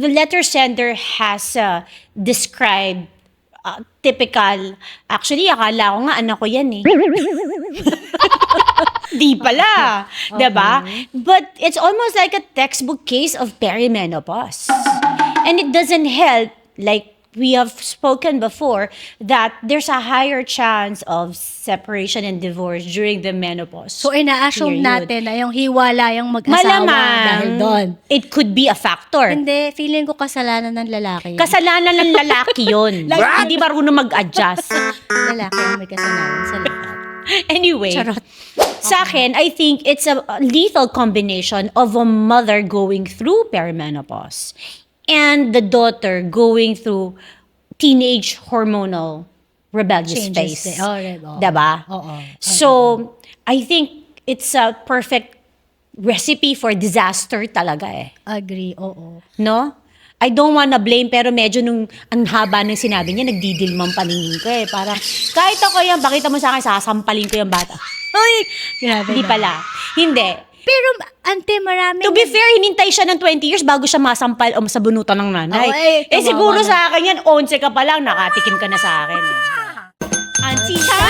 the letter sender has described typical, actually, akala ko nga anak ko yan eh. Di pala, diba? But it's almost like a textbook case of perimenopause. And it doesn't help, like we have spoken before, that there's a higher chance of separation and divorce during the menopause. So, ina-assume period. natin na yung hiwala yung mag-asawa Malamang, dahil doon. it could be a factor. Hindi, feeling ko kasalanan ng lalaki. Kasalanan ng lalaki yun. Hindi marunong mag-adjust. Lalaki ang may kasalanan sa lahat. Anyway, Charot. sa akin, I think it's a lethal combination of a mother going through perimenopause and the daughter going through teenage hormonal rebellious phase. Diba? So, I think it's a perfect recipe for disaster talaga eh. Agree, oo. No? I don't wanna blame, pero medyo nung ang haba ng sinabi niya, nagdidilmang paningin ko eh. Parang, kahit ako yan, bakita mo sa akin, sasampalin ko yung bata. Uy! Grabe Hindi na. pala. Hindi. Pero, ante, marami. To be fair, hinintay siya ng 20 years bago siya masampal o masabunutan ng nanay. Oh, eh, siguro kawawa sa akin yan, 11 ka pa lang, nakatikim ka na sa akin. Eh. Auntie Chan!